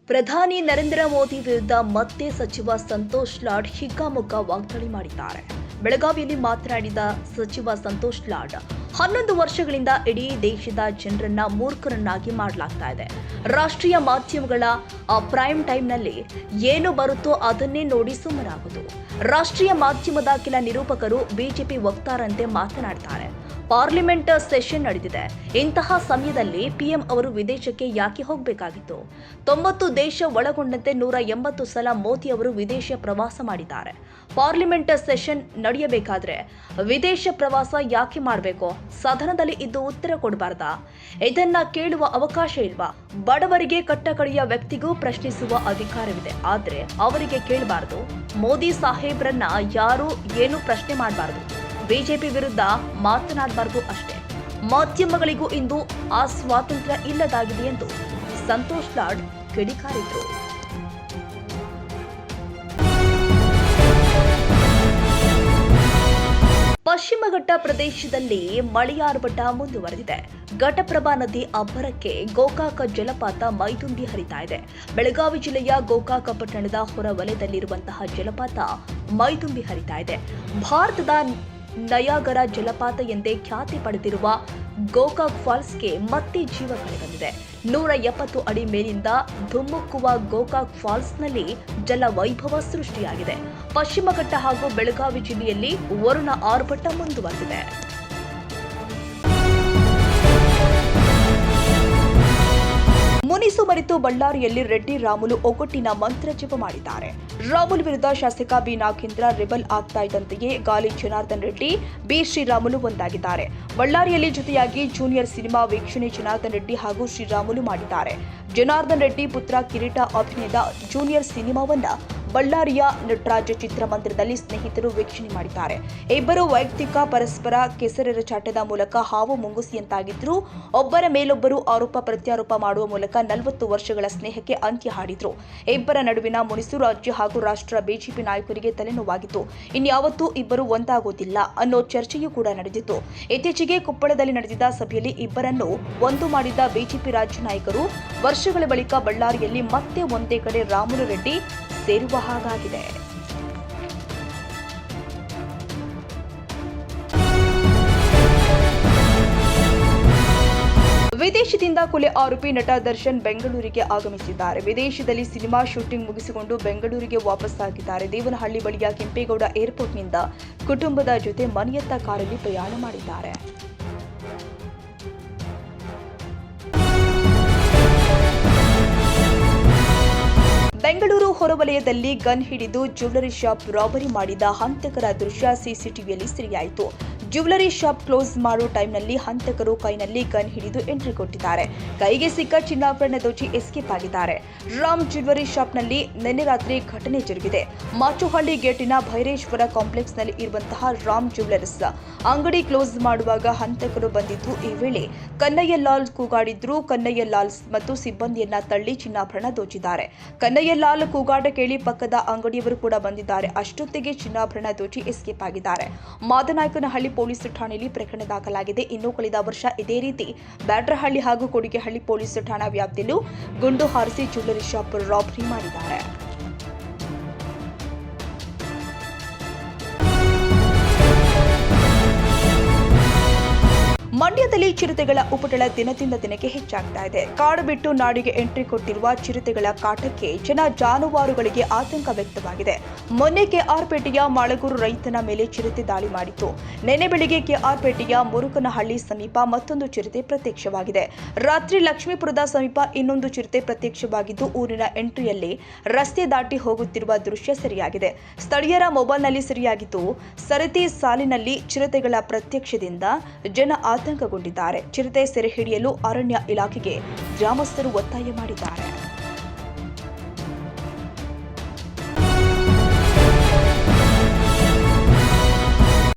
ಪ್ರಧಾನಿ ನರೇಂದ್ರ ಮೋದಿ ವಿರುದ್ಧ ಮತ್ತೆ ಸಚಿವ ಸಂತೋಷ್ ಲಾಡ್ ಹಿಗ್ಗಾಮುಗ್ಗಾ ವಾಗ್ದಾಳಿ ಮಾಡಿದ್ದಾರೆ. ಬೆಳಗಾವಿಯಲ್ಲಿ ಮಾತನಾಡಿದ ಸಚಿವ ಸಂತೋಷ್ ಲಾಡ್, 11 ವರ್ಷಗಳಿಂದ ಇಡೀ ದೇಶದ ಜನರನ್ನ ಮೂರ್ಖರನ್ನಾಗಿ ಮಾಡಲಾಗ್ತಾ ಇದೆ. ರಾಷ್ಟ್ರೀಯ ಮಾಧ್ಯಮಗಳ ಪ್ರೈಮ್ ಟೈಮ್ನಲ್ಲಿ ಏನು ಬರುತ್ತೋ ಅದನ್ನೇ ನೋಡಿ ಸುಮ್ಮನಾಗುವುದು. ರಾಷ್ಟ್ರೀಯ ಮಾಧ್ಯಮದ ಕೆಲ ನಿರೂಪಕರು ಬಿಜೆಪಿ ವಕ್ತಾರಂತೆ ಮಾತನಾಡ್ತಾರೆ. ಪಾರ್ಲಿಮೆಂಟ್ ಸೆಷನ್ ನಡೆದಿದೆ. ಇಂತಹ ಸಮಯದಲ್ಲಿ ಪಿಎಂ ಅವರು ವಿದೇಶಕ್ಕೆ ಯಾಕೆ ಹೋಗಬೇಕಾಗಿತ್ತು? 90 ದೇಶ ಒಳಗೊಂಡಂತೆ 180 ಸಲ ಮೋದಿ ಅವರು ವಿದೇಶ ಪ್ರವಾಸ ಮಾಡಿದ್ದಾರೆ. ಪಾರ್ಲಿಮೆಂಟ್ ಸೆಷನ್ ನಡೆಯಬೇಕಾದ್ರೆ ವಿದೇಶ ಪ್ರವಾಸ ಯಾಕೆ ಮಾಡಬೇಕು? ಸದನದಲ್ಲಿ ಇದ್ದು ಉತ್ತರ ಕೊಡಬಾರ್ದಾ? ಇದನ್ನ ಕೇಳುವ ಅವಕಾಶ ಇಲ್ವಾ? ಬಡವರಿಗೆ ಕಟ್ಟಕಡೆಯ ವ್ಯಕ್ತಿಗೂ ಪ್ರಶ್ನಿಸುವ ಅಧಿಕಾರವಿದೆ, ಆದ್ರೆ ಅವರಿಗೆ ಕೇಳಬಾರದು. ಮೋದಿ ಸಾಹೇಬ್ರನ್ನ ಯಾರು ಏನು ಪ್ರಶ್ನೆ ಮಾಡಬಾರದು. ಬಿಜೆಪಿ ವಿರುದ್ಧ ಮಾತನಾಡಬಾರದು ಅಷ್ಟೇ. ಮಾಧ್ಯಮಗಳಿಗೂ ಇಂದು ಆ ಸ್ವಾತಂತ್ರ್ಯ ಇಲ್ಲದಾಗಿದೆ ಎಂದು ಸಂತೋಷ್ ಲಾಡ್ ಕಿಡಿಕಾರಿದ್ರು. ಪಶ್ಚಿಮ ಘಟ್ಟ ಪ್ರದೇಶದಲ್ಲಿ ಮಳೆಯ ಆರ್ಭಟ ಮುಂದುವರೆದಿದೆ. ಘಟಪ್ರಭಾ ನದಿ ಅಬ್ಬರಕ್ಕೆ ಗೋಕಾಕ ಜಲಪಾತ ಮೈದುಂಬಿ ಹರಿತಾ ಇದೆ. ಬೆಳಗಾವಿ ಜಿಲ್ಲೆಯ ಗೋಕಾಕ ಪಟ್ಟಣದ ಹೊರವಲಯದಲ್ಲಿರುವಂತಹ ಜಲಪಾತ ಮೈದುಂಬಿ ಹರಿತಾ ಇದೆ. ಭಾರತದ ನಯಾಗರ ಜಲಪಾತ ಎಂದೇ ಖ್ಯಾತಿ ಪಡೆದಿರುವ ಗೋಕಾಕ್ ಫಾಲ್ಸ್ಗೆ ಮತ್ತೆ ಜೀವ ಬಂದಿದೆ. 170 ಅಡಿ ಮೇಲಿಂದ ಧುಮ್ಮುಕ್ಕುವ ಗೋಕಾಕ್ ಫಾಲ್ಸ್ನಲ್ಲಿ ಜಲ ವೈಭವ ಸೃಷ್ಟಿಯಾಗಿದೆ. ಪಶ್ಚಿಮ ಘಟ್ಟ ಹಾಗೂ ಬೆಳಗಾವಿ ಜಿಲ್ಲೆಯಲ್ಲಿ ವರುಣ ಆರ್ಭಟ ಮುಂದುವರೆದಿದೆ. ಮುನಿಸು ಮರೆತು ಬಳ್ಳಾರಿಯಲ್ಲಿ ರೆಡ್ಡಿ ರಾಮುಲು ಒಗ್ಗಟ್ಟಿನ ಮಂತ್ರ ಜಪ ಮಾಡಿದ್ದಾರೆ. ರಾಮುಲು ವಿರುದ್ಧ ಶಾಸಕ ಬಿ ನಾಗೇಂದ್ರ ರೆಬಲ್ ಆಗ್ತಾ ಇದ್ದಂತೆಯೇ ಗಾಲಿ ಜನಾರ್ದನ್ ರೆಡ್ಡಿ, ಬಿ ಶ್ರೀರಾಮುಲು ಒಂದಾಗಿದ್ದಾರೆ. ಬಳ್ಳಾರಿಯಲ್ಲಿ ಜೊತೆಯಾಗಿ ಜೂನಿಯರ್ ಸಿನಿಮಾ ವೀಕ್ಷಣೆ ಜನಾರ್ದನ್ ರೆಡ್ಡಿ ಹಾಗೂ ಶ್ರೀರಾಮುಲು ಮಾಡಿದ್ದಾರೆ. ಜನಾರ್ದನ್ ರೆಡ್ಡಿ ಪುತ್ರ ಕಿರೀಟ ಅಭಿನಯದ ಜೂನಿಯರ್ ಸಿನಿಮಾವನ್ನ ಬಳ್ಳಾರಿಯ ನಟರಾಜ ಚಿತ್ರಮಂದಿರದಲ್ಲಿ ಸ್ನೇಹಿತರು ವೀಕ್ಷಣೆ ಮಾಡಿದ್ದಾರೆ. ಇಬ್ಬರು ವೈಯಕ್ತಿಕ ಪರಸ್ಪರ ಕೆಸರೆರಚಾಟದ ಮೂಲಕ ಹಾವು ಮುಂಗುಸಿಯಂತಾಗಿದ್ರು. ಒಬ್ಬರ ಮೇಲೊಬ್ಬರು ಆರೋಪ ಪ್ರತ್ಯಾರೋಪ ಮಾಡುವ ಮೂಲಕ 40 ವರ್ಷಗಳ ಸ್ನೇಹಕ್ಕೆ ಅಂತ್ಯ ಹಾಡಿದ್ರು. ಇಬ್ಬರ ನಡುವಿನ ಮುನಿಸು ರಾಜ್ಯ ಹಾಗೂ ರಾಷ್ಟ್ರ ಬಿಜೆಪಿ ನಾಯಕರಿಗೆ ತಲೆನೋವಾಗಿತ್ತು. ಇನ್ಯಾವತ್ತೂ ಇಬ್ಬರು ಒಂದಾಗೋದಿಲ್ಲ ಅನ್ನೋ ಚರ್ಚೆಯೂ ಕೂಡ ನಡೆದಿತ್ತು. ಇತ್ತೀಚೆಗೆ ಕೊಪ್ಪಳದಲ್ಲಿ ನಡೆದಿದ್ದ ಸಭೆಯಲ್ಲಿ ಇಬ್ಬರನ್ನು ಒಂದು ಮಾಡಿದ್ದ ಬಿಜೆಪಿ ರಾಜ್ಯ ನಾಯಕರು ವರ್ಷಗಳ ಬಳಿಕ ಬಳ್ಳಾರಿಯಲ್ಲಿ ಮತ್ತೆ ಒಂದೇ ಕಡೆ ರಾಮುಲು ರೆಡ್ಡಿ ಸೇರುವ ಹಾಗಾಗಿದೆ. ವಿದೇಶದಿಂದ ಕೊಲೆ ಆರೋಪಿ ನಟ ದರ್ಶನ್ ಬೆಂಗಳೂರಿಗೆ ಆಗಮಿಸಿದ್ದಾರೆ. ವಿದೇಶದಲ್ಲಿ ಸಿನಿಮಾ ಶೂಟಿಂಗ್ ಮುಗಿಸಿಕೊಂಡು ಬೆಂಗಳೂರಿಗೆ ವಾಪಸ್ಸಾಗಿದ್ದಾರೆ. ದೇವನಹಳ್ಳಿ ಬಳಿಯ ಕೆಂಪೇಗೌಡ ಏರ್ಪೋರ್ಟ್ನಿಂದ ಕುಟುಂಬದ ಜೊತೆ ಮನೆಯತ್ತ ಕಾರಲ್ಲಿ ಪ್ರಯಾಣ ಮಾಡಿದ್ದಾರೆ. ಬೆಂಗಳೂರು ಹೊರವಲಯದಲ್ಲಿ ಗನ್ ಹಿಡಿದು ಜ್ಯುವೆಲರಿ ಶಾಪ್ ರಾಬರಿ ಮಾಡಿದ ಹಂತಕರ ದೃಶ್ಯ ಸಿಸಿಟಿವಿಯಲ್ಲಿ ಸೆರೆಯಾಯಿತು. ಜ್ಯುವೆಲರಿ ಶಾಪ್ ಕ್ಲೋಸ್ ಮಾಡೋ ಟೈಮ್ನಲ್ಲಿ ಹಂತಕರು ಕೈನಲ್ಲಿ ಗನ್ ಹಿಡಿದು ಎಂಟ್ರಿ ಕೊಟ್ಟಿದ್ದಾರೆ. ಕೈಗೆ ಸಿಕ್ಕ ಚಿನ್ನಾಭರಣ ದೋಚಿ ಎಸ್ಕೇಪ್ ಆಗಿದ್ದಾರೆ. ರಾಮ್ ಜ್ಯುವೆಲರಿ ಶಾಪ್ನಲ್ಲಿ ನಿನ್ನೆ ರಾತ್ರಿ ಘಟನೆ ಜರುಗಿದೆ. ಮಾಚುಹಳ್ಳಿ ಗೇಟಿನ ಭೈರೇಶ್ವರ ಕಾಂಪ್ಲೆಕ್ಸ್ನಲ್ಲಿ ಇರುವಂತಹ ರಾಮ್ ಜ್ಯುವೆಲರ್ಸ್ ಅಂಗಡಿ ಕ್ಲೋಸ್ ಮಾಡುವಾಗ ಹಂತಕರು ಬಂದಿದ್ದು. ಈ ವೇಳೆ ಕನ್ನಯ್ಯ ಲಾಲ್ ಕೂಗಾಡಿದ್ರು. ಕನ್ನಯ್ಯ ಲಾಲ್ ಮತ್ತು ಸಿಬ್ಬಂದಿಯನ್ನ ತಳ್ಳಿ ಚಿನ್ನಾಭರಣ ದೋಚಿದ್ದಾರೆ. ಕನ್ನಯ್ಯ ಲಾಲ್ ಕೂಗಾಟ ಕೇಳಿ ಪಕ್ಕದ ಅಂಗಡಿಯವರು ಕೂಡ ಬಂದಿದ್ದಾರೆ. ಅಷ್ಟೊತ್ತಿಗೆ ಚಿನ್ನಾಭರಣ ದೋಚಿ ಎಸ್ಕೇಪ್ ಆಗಿದ್ದಾರೆ. ಮಾದನಾಯಕನಹಳ್ಳಿ ಪೊಲೀಸ್ ಠಾಣೆಯಲ್ಲಿ ಪ್ರಕರಣ ದಾಖಲಾಗಿದೆ. ಇನ್ನು ಕಳೆದ ವರ್ಷ ಇದೇ ರೀತಿ ಬ್ಯಾಡ್ರಹಳ್ಳಿ ಹಾಗೂ ಕೊಡಿಗೆಹಳ್ಳಿ ಪೊಲೀಸ್ ಠಾಣಾ ವ್ಯಾಪ್ತಿಯಲ್ಲೂ ಗುಂಡು ಹಾರಿಸಿ ಜ್ಯುವೆಲರಿ ಶಾಪ್ ರಾಬರಿ ಮಾಡಿದ್ದಾರೆ. ಮಂಡ್ಯದಲ್ಲಿ ಚಿರತೆಗಳ ಉಪಟಳ ದಿನದಿಂದ ದಿನಕ್ಕೆ ಹೆಚ್ಚಾಗ್ತಾ ಇದೆ. ಕಾಡು ಬಿಟ್ಟು ನಾಡಿಗೆ ಎಂಟ್ರಿ ಕೊಟ್ಟಿರುವ ಚಿರತೆಗಳ ಕಾಟಕ್ಕೆ ಜಾನುವಾರುಗಳಿಗೆ ಆತಂಕ ವ್ಯಕ್ತವಾಗಿದೆ. ಮೊನ್ನೆ ಕೆಆರ್ಪೇಟೆಯ ಮಾಳಗೂರು ರೈತನ ಮೇಲೆ ಚಿರತೆ ದಾಳಿ ಮಾಡಿತ್ತು. ನಿನ್ನೆ ಬೆಳಿಗ್ಗೆ ಕೆಆರ್ಪೇಟೆಯ ಮುರುಕನಹಳ್ಳಿ ಸಮೀಪ ಮತ್ತೊಂದು ಚಿರತೆ ಪ್ರತ್ಯಕ್ಷವಾಗಿದೆ. ರಾತ್ರಿ ಲಕ್ಷ್ಮೀಪುರದ ಸಮೀಪ ಇನ್ನೊಂದು ಚಿರತೆ ಪ್ರತ್ಯಕ್ಷವಾಗಿದ್ದು ಊರಿನ ಎಂಟ್ರಿಯಲ್ಲಿ ರಸ್ತೆ ದಾಟಿ ಹೋಗುತ್ತಿರುವ ದೃಶ್ಯ ಸೆರೆಯಾಗಿದೆ. ಸ್ಥಳೀಯರ ಮೊಬೈಲ್ನಲ್ಲಿ ಸೆರೆಯಾಗಿದ್ದು ಸರತಿ ಸಾಲಿನಲ್ಲಿ ಚಿರತೆಗಳ ಪ್ರತ್ಯಕ್ಷದಿಂದ ಜನ ಆತಂಕಗೊಂಡಿದ್ದಾರೆ. ಚಿರತೆ ಸೆರೆ ಹಿಡಿಯಲು ಅರಣ್ಯ ಇಲಾಖೆಗೆ ಗ್ರಾಮಸ್ಥರು ಒತ್ತಾಯ ಮಾಡಿದ್ದಾರೆ.